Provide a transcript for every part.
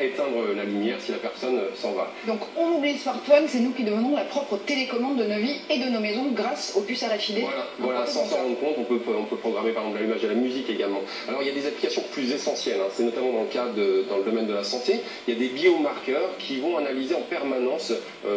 éteindre la lumière si la personne s'en va. Donc on oublie le smartphone, c'est nous qui devenons la propre télécommande de nos vies et de nos maisons grâce aux puces RFID. Voilà, sans s'en rendre compte, on peut programmer par exemple l'allumage de la musique également. Alors il y a des applications plus essentielles, c'est notamment dans le domaine de la santé. Il y a des biomarqueurs qui vont analyser en permanence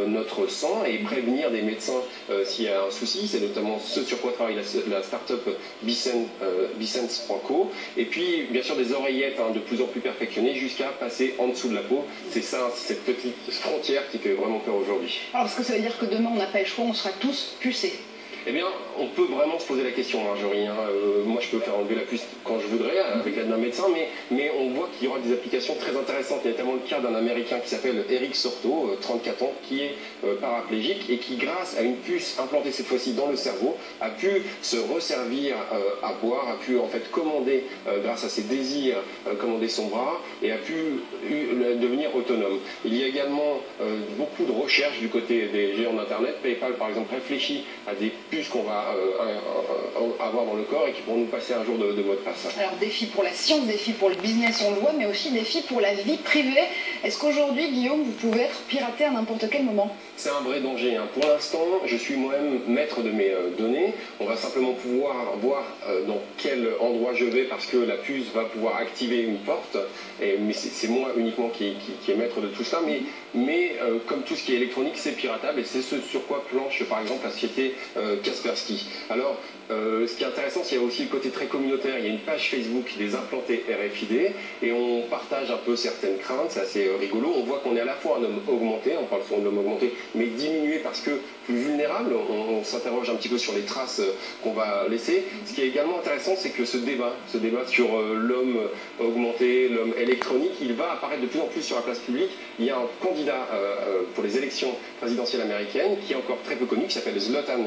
notre sang et prévenir des médecins s'il y a un souci. C'est notamment ce sur quoi travaille la start-up Bisense.co. Et puis bien sûr des oreillettes de plus en plus perfectionnées jusqu'à passer en dessous de la peau. C'est ça, cette petite frontière qui fait vraiment peur aujourd'hui. Alors est-ce que ça veut dire que demain on n'a pas le choix, on sera tous pucés? Eh bien, on peut vraiment se poser la question, Marjorie. Moi, je peux faire enlever la puce quand je voudrais, avec l'aide d'un médecin, mais on voit qu'il y aura des applications très intéressantes. Il y a notamment le cas d'un Américain qui s'appelle Eric Sorto, 34 ans, qui est paraplégique et qui, grâce à une puce implantée cette fois-ci dans le cerveau, a pu se resservir à boire, a pu en fait commander, grâce à ses désirs, commander son bras et a pu devenir autonome. Il y a également beaucoup de recherches du côté des géants d'Internet. PayPal, par exemple, réfléchit à des puces qu'on va avoir dans le corps et qui pourront nous passer un jour de mot de passe. Alors défi pour la science, défi pour le business, on le voit, mais aussi défi pour la vie privée. Est-ce qu'aujourd'hui, Guillaume, vous pouvez être piraté à n'importe quel moment? C'est un vrai danger. Pour l'instant, je suis moi-même maître de mes données. On va simplement pouvoir voir dans quel endroit je vais parce que la puce va pouvoir activer une porte. Mais c'est moi uniquement qui est maître de tout ça. Mais comme tout ce qui est électronique, c'est piratable et c'est ce sur quoi planche par exemple la société Kaspersky. Alors, ce qui est intéressant, c'est qu'il y a aussi le côté très communautaire. Il y a une page Facebook des implantés RFID et on partage un peu certaines craintes. C'est assez rigolo. On voit qu'on est à la fois un homme augmenté, on parle souvent de l'homme augmenté, mais diminué parce que plus vulnérable. On s'interroge un petit peu sur les traces qu'on va laisser. Ce qui est également intéressant, c'est que ce débat sur l'homme augmenté, l'homme électronique, il va apparaître de plus en plus sur la place publique. Il y a un candidat pour les élections présidentielles américaines qui est encore très peu connu, qui s'appelle Zlatan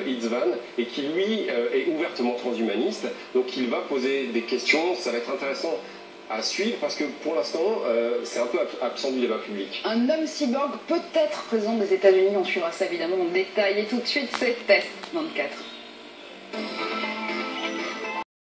Itzvan et qui lui est ouvertement transhumaniste. Donc il va poser des questions. Ça va être intéressant à suivre parce que pour l'instant c'est un peu absent du débat public. Un homme cyborg peut-être président des États-Unis, on suivra ça évidemment en détail et tout de suite c'est Test 24.